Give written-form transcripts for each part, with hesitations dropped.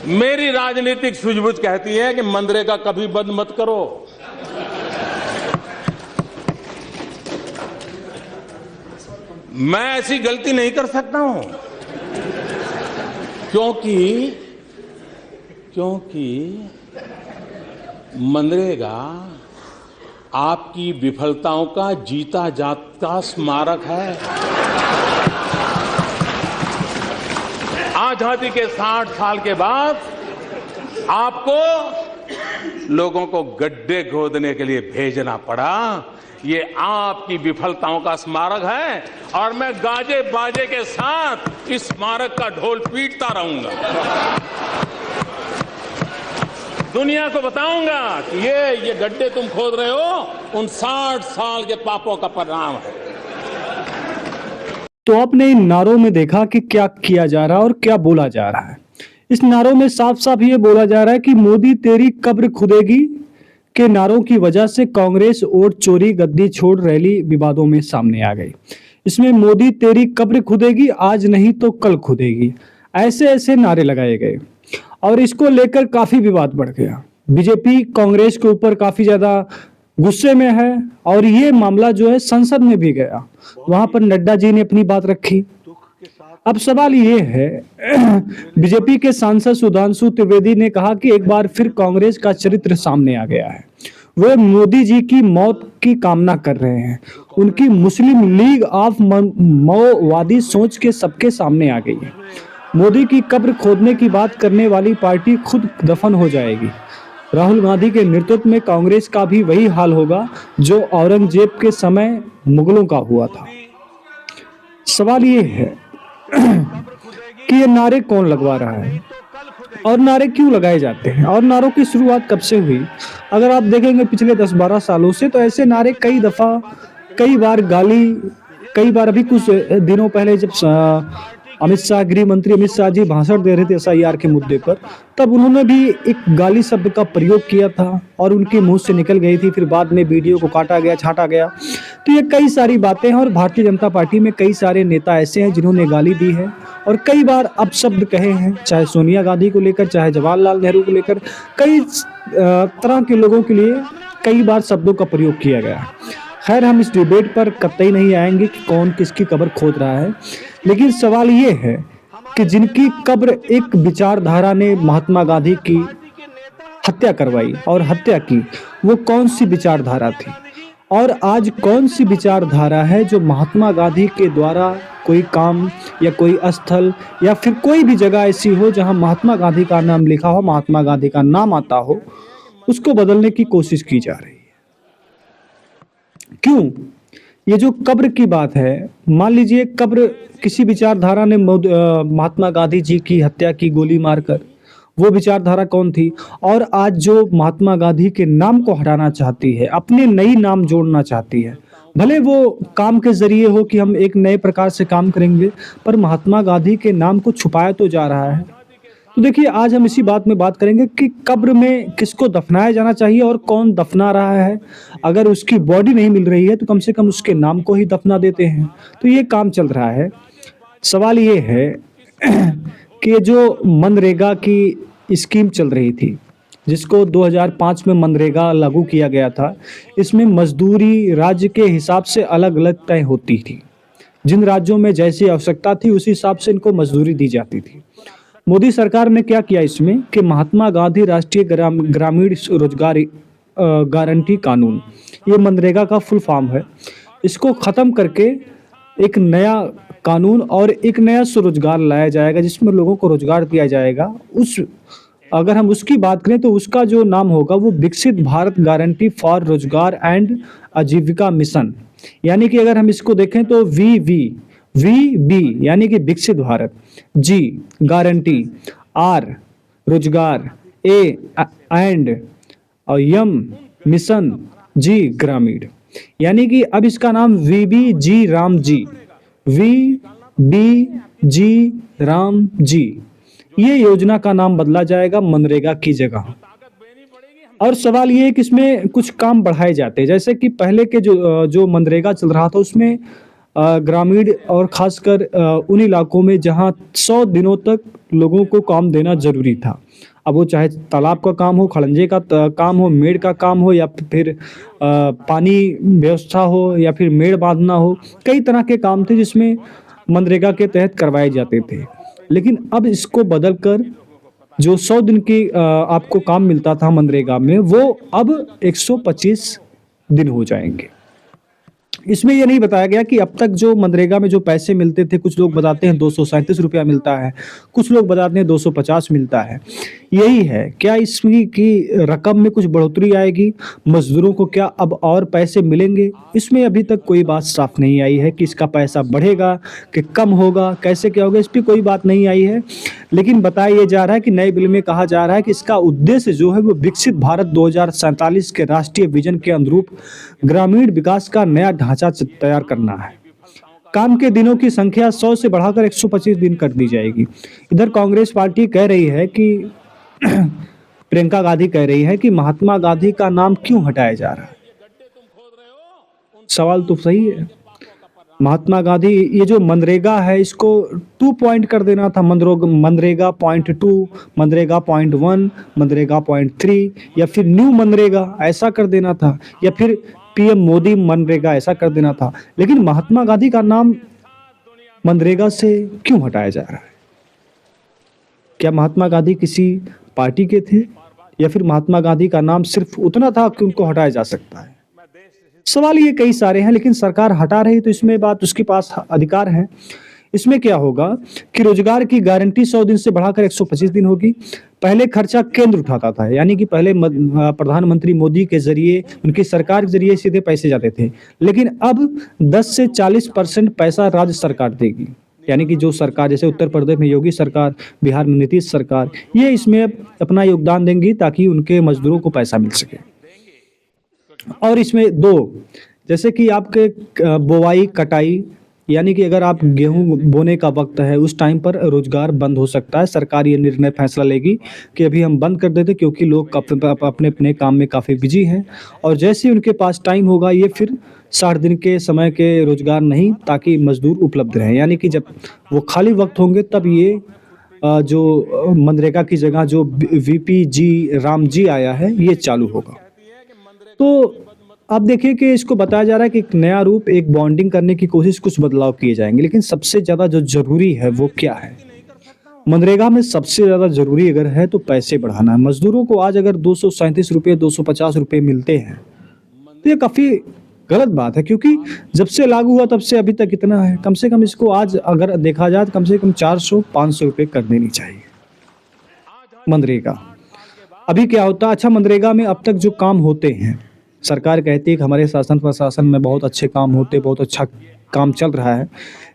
मेरी राजनीतिक सूझबूझ कहती है कि मनरेगा कभी बंद मत करो। मैं ऐसी गलती नहीं कर सकता हूं क्योंकि मनरेगा आपकी विफलताओं का जीता जागता स्मारक है। आजादी के 60 साल के बाद आपको लोगों को गड्ढे खोदने के लिए भेजना पड़ा। ये आपकी विफलताओं का स्मारक है और मैं गाजे बाजे के साथ इस स्मारक का ढोल पीटता रहूंगा। दुनिया को बताऊंगा कि ये गड्ढे तुम खोद रहे हो उन 60 साल के पापों का परिणाम है। तो आपने इन नारों में देखा कि क्या किया जा रहा है और क्या बोला जा रहा है। इस नारों में साफ साफ ये बोला जा रहा है कि मोदी तेरी कब्र खुदेगी के नारों की वजह से कांग्रेस वोट चोरी, गद्दी छोड़ रैली विवादों में सामने आ गई। इसमें मोदी तेरी कब्र खुदेगी, आज नहीं तो कल खुदेगी, ऐसे ऐसे नारे लगाए गए और इसको लेकर काफी विवाद बढ़ गया। बीजेपी कांग्रेस के ऊपर काफी ज्यादा गुस्से में है और ये मामला जो है संसद में भी गया, वहां पर नड्डा जी ने अपनी बात रखी। अब सवाल ये है, बीजेपी के सांसद सुधांशु त्रिवेदी ने कहा कि एक बार फिर कांग्रेस का चरित्र सामने आ गया है। वे मोदी जी की मौत की कामना कर रहे हैं। उनकी मुस्लिम लीग ऑफ माओवादी सोच के सबके सामने आ गई है। मोदी की कब्र खोदने की बात करने वाली पार्टी खुद दफन हो जाएगी। राहुल गांधी के नेतृत्व में कांग्रेस का भी वही हाल होगा जो औरंगजेब के समय मुगलों का हुआ था। सवाल ये है कि ये नारे कौन लगवा रहा है और नारे क्यों लगाए जाते हैं और नारों की शुरुआत कब से हुई। अगर आप देखेंगे पिछले 10-12 सालों से तो ऐसे नारे कई बार अभी कुछ दिनों पहले जब गृह मंत्री अमित शाह जी भाषण दे रहे थे SIR के मुद्दे पर, तब उन्होंने भी एक गाली शब्द का प्रयोग किया था और उनके मुंह से निकल गई थी। फिर बाद में वीडियो को काटा गया, छाटा गया। तो ये कई सारी बातें हैं और भारतीय जनता पार्टी में कई सारे नेता ऐसे हैं जिन्होंने गाली दी है और कई बार अपशब्द कहे हैं, चाहे सोनिया गांधी को लेकर, चाहे जवाहरलाल नेहरू को लेकर, कई तरह के लोगों के लिए कई बार शब्दों का प्रयोग किया गया है। खैर, हम इस डिबेट पर कतई नहीं आएंगे कि कौन किसकी कब्र खोद रहा है, लेकिन सवाल ये है कि जिनकी कब्र एक विचारधारा ने महात्मा गांधी की हत्या करवाई और हत्या की, वो कौन सी विचारधारा थी और आज कौन सी विचारधारा है जो महात्मा गांधी के द्वारा कोई काम या कोई स्थल या फिर कोई भी जगह ऐसी हो जहां महात्मा गांधी का नाम लिखा हो, महात्मा गांधी का नाम आता हो, उसको बदलने की कोशिश की जा रही है। क्यों? ये जो कब्र की बात है, मान लीजिए कब्र किसी विचारधारा ने महात्मा गांधी जी की हत्या की गोली मारकर, वो विचारधारा कौन थी? और आज जो महात्मा गांधी के नाम को हटाना चाहती है, अपने नई नाम जोड़ना चाहती है, भले वो काम के जरिए हो कि हम एक नए प्रकार से काम करेंगे, पर महात्मा गांधी के नाम को छुपाया तो जा रहा है। तो देखिए, आज हम इसी बात में बात करेंगे कि कब्र में किसको दफनाया जाना चाहिए और कौन दफना रहा है। अगर उसकी बॉडी नहीं मिल रही है तो कम से कम उसके नाम को ही दफना देते हैं। तो ये काम चल रहा है। सवाल ये है कि जो मनरेगा की स्कीम चल रही थी, जिसको 2005 में मनरेगा लागू किया गया था, इसमें मजदूरी राज्य के हिसाब से अलग अलग तय होती थी। जिन राज्यों में जैसी आवश्यकता थी उसी हिसाब से इनको मजदूरी दी जाती थी। मोदी सरकार ने क्या किया इसमें कि महात्मा गांधी राष्ट्रीय ग्रामीण रोजगार गारंटी कानून, ये मनरेगा का फुल फॉर्म है, इसको ख़त्म करके एक नया कानून और एक नया स्वरोजगार लाया जाएगा जिसमें लोगों को रोजगार दिया जाएगा। अगर हम उसकी बात करें तो उसका जो नाम होगा वो विकसित भारत गारंटी फॉर रोजगार एंड आजीविका मिशन, यानी कि अगर हम इसको देखें तो VB यानी कि विकसित भारत, G गारंटी, R रोजगार, A एंड और M मिशन, G ग्रामीण, यानी कि अब इसका नाम VBG राम जी, VBG राम जी, ये योजना का नाम बदला जाएगा मनरेगा की जगह। और सवाल ये है कि इसमें कुछ काम बढ़ाए जाते हैं, जैसे कि पहले के जो मनरेगा चल रहा था उसमें ग्रामीण और खासकर उन इलाकों में जहां 100 दिनों तक लोगों को काम देना जरूरी था। अब वो चाहे तालाब का काम हो, खड़ंजे का काम हो, मेड़ का काम हो या फिर पानी व्यवस्था हो या फिर मेड़ बांधना हो, कई तरह के काम थे जिसमें मनरेगा के तहत करवाए जाते थे। लेकिन अब इसको बदलकर जो 100 दिन की आपको काम मिलता था मनरेगा में, वो अब 125 दिन हो जाएंगे। इसमें ये नहीं बताया गया कि अब तक जो मनरेगा में जो पैसे मिलते थे, कुछ लोग बताते हैं 237 रुपया मिलता है, कुछ लोग बताते हैं 250 मिलता है। यही है, क्या इसकी की रकम में कुछ बढ़ोतरी आएगी? मजदूरों को क्या अब और पैसे मिलेंगे? इसमें अभी तक कोई बात साफ नहीं आई है कि इसका पैसा बढ़ेगा कि कम होगा, कैसे क्या होगा, इस पर कोई बात नहीं आई है। लेकिन बताया ये जा रहा है कि नए बिल में कहा जा रहा है कि इसका उद्देश्य जो है वो विकसित भारत 2047 के राष्ट्रीय विजन के अनुरूप ग्रामीण विकास का नया ढांचा तैयार करना है। काम के दिनों की संख्या 100 से बढ़ाकर 125 दिन कर दी जाएगी। इधर कांग्रेस पार्टी कह रही है कि प्रियंका गांधी कह रही है कि महात्मा गांधी का नाम क्यों हटाया जा रहा है। सवाल तो सही है। महात्मा गांधी, ये जो मनरेगा है इसको 2 पॉइंट कर देना था, मनरेगा .2, मनरेगा .1, मनरेगा .3 या फिर न्यू मनरेगा ऐसा कर देना था, या फिर पीएम मोदी मनरेगा ऐसा कर देना था। लेकिन महात्मा गांधी का नाम मनरेगा से क्यों हटाया जा रहा है? क्या महात्मा गांधी किसी पार्टी के थे या फिर महात्मा गांधी का नाम सिर्फ उतना था कि उनको हटाया जा सकता है? सवाल ये कई सारे हैं, लेकिन सरकार हटा रही तो इसमें बात उसके पास अधिकार है। इसमें क्या होगा कि रोजगार की गारंटी 100 दिन से बढ़ाकर 125 दिन होगी। पहले खर्चा केंद्र उठाता था, यानी कि पहले प्रधानमंत्री मोदी के जरिए, उनकी सरकार के जरिए सीधे पैसे जाते थे। लेकिन अब 10 से 40% पैसा राज्य सरकार देगी, यानी कि जो सरकार, जैसे उत्तर प्रदेश में योगी सरकार, बिहार में नीतीश सरकार, ये इसमें अपना योगदान देंगी ताकि उनके मजदूरों को पैसा मिल सके। और इसमें जैसे कि आपके बोवाई कटाई, यानी कि अगर आप गेहूं बोने का वक्त है उस टाइम पर रोजगार बंद हो सकता है। सरकार ये निर्णय फैसला लेगी कि अभी हम बंद कर देते, क्योंकि लोग अपने अपने काम में काफ़ी बिजी हैं, और जैसे ही उनके पास टाइम होगा ये फिर 60 दिन के समय के रोजगार नहीं, ताकि मजदूर उपलब्ध रहें। यानी कि जब वो खाली वक्त होंगे तब ये जो मनरेगा की जगह जो VPG राम जी आया है ये चालू होगा। तो अब देखिए कि इसको बताया जा रहा है कि एक नया रूप, एक बॉन्डिंग करने की कोशिश, कुछ बदलाव किए जाएंगे। लेकिन सबसे ज़्यादा जो जरूरी है वो क्या है? मनरेगा में सबसे ज़्यादा जरूरी अगर है तो पैसे बढ़ाना है। मजदूरों को आज अगर 237 रुपये, 250 रुपये मिलते हैं तो ये काफ़ी गलत बात है, क्योंकि जब से लागू हुआ तब से अभी तक इतना है। कम से कम इसको आज अगर देखा जाए तो कम से कम 400-500 रुपये कर देनी चाहिए मनरेगा। अभी क्या होता है, अच्छा मनरेगा में अब तक जो काम होते हैं, सरकार कहती है कि हमारे शासन प्रशासन में बहुत अच्छे काम होते, बहुत अच्छा काम चल रहा है,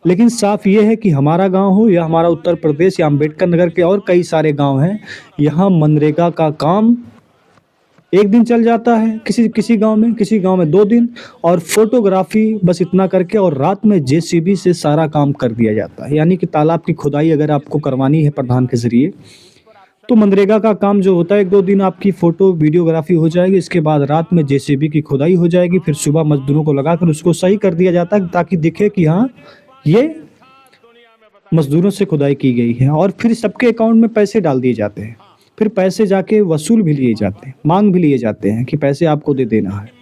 लेकिन साफ ये है कि हमारा गांव हो या हमारा उत्तर प्रदेश या अम्बेडकर नगर के और कई सारे गांव हैं, यहाँ मनरेगा का काम एक दिन चल जाता है, किसी गांव में 2 दिन, और फोटोग्राफी बस इतना करके, और रात में JCB से सारा काम कर दिया जाता है। यानी कि तालाब की खुदाई अगर आपको करवानी है प्रधान के जरिए, तो मनरेगा का काम जो होता है 1-2 दिन आपकी फोटो वीडियोग्राफी हो जाएगी, इसके बाद रात में JCB की खुदाई हो जाएगी, फिर सुबह मजदूरों को लगाकर उसको सही कर दिया जाता है ताकि दिखे कि हाँ ये मजदूरों से खुदाई की गई है। और फिर सबके अकाउंट में पैसे डाल दिए जाते हैं, फिर पैसे जाके वसूल भी लिए जाते हैं, मांग भी लिए जाते हैं कि पैसे आपको दे देना है।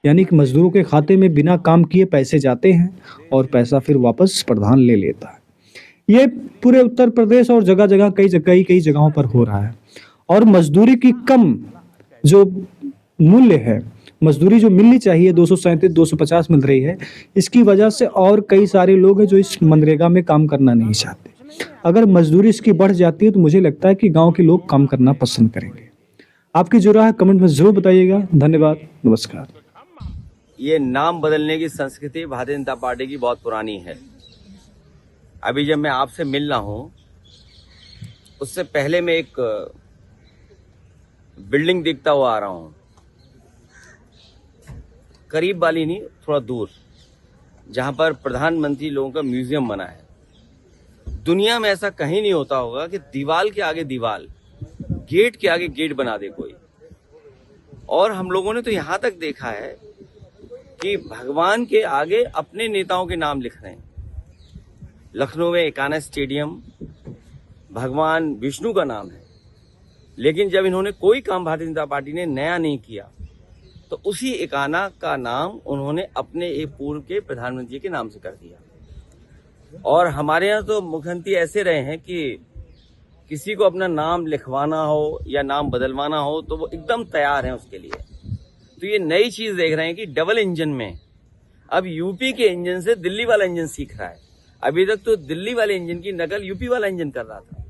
यानी कि मजदूरों के खाते में बिना काम किए पैसे जाते हैं और पैसा फिर वापस प्रधान ले लेता है। ये पूरे उत्तर प्रदेश और जगह जगह कई जगहों पर हो रहा है। और मजदूरी की कम जो मूल्य है, मजदूरी जो मिलनी चाहिए 237-250 मिल रही है, इसकी वजह से और कई सारे लोग हैं जो इस मनरेगा में काम करना नहीं चाहते। अगर मजदूरी इसकी बढ़ जाती है तो मुझे लगता है कि गांव के लोग काम करना पसंद करेंगे। आपकी जो राय है कमेंट में जरूर बताइएगा। धन्यवाद, नमस्कार। ये नाम बदलने की संस्कृति भारतीय जनता पार्टी की बहुत पुरानी है। अभी जब मैं आपसे मिल रहा हूं, उससे पहले मैं एक बिल्डिंग देखता हुआ आ रहा हूं, करीब वाली नहीं, थोड़ा दूर, जहां पर प्रधानमंत्री लोगों का म्यूजियम बना है। दुनिया में ऐसा कहीं नहीं होता होगा कि दीवार के आगे दीवार, गेट के आगे गेट बना दे कोई। और हम लोगों ने तो यहां तक देखा है कि भगवान के आगे अपने नेताओं के नाम लिख रहे हैं। लखनऊ में एकाना स्टेडियम भगवान विष्णु का नाम है, लेकिन जब इन्होंने कोई काम भारतीय जनता पार्टी ने नया नहीं किया तो उसी एकाना का नाम उन्होंने अपने एक पूर्व के प्रधानमंत्री के नाम से कर दिया। और हमारे यहाँ तो मुख्यमंत्री ऐसे रहे हैं कि किसी को अपना नाम लिखवाना हो या नाम बदलवाना हो तो वो एकदम तैयार हैं उसके लिए। तो ये नई चीज देख रहे हैं कि डबल इंजन में अब यूपी के इंजन से दिल्ली वाला इंजन सीख रहा है। अभी तक तो दिल्ली वाले इंजन की नकल यूपी वाला इंजन कर रहा था।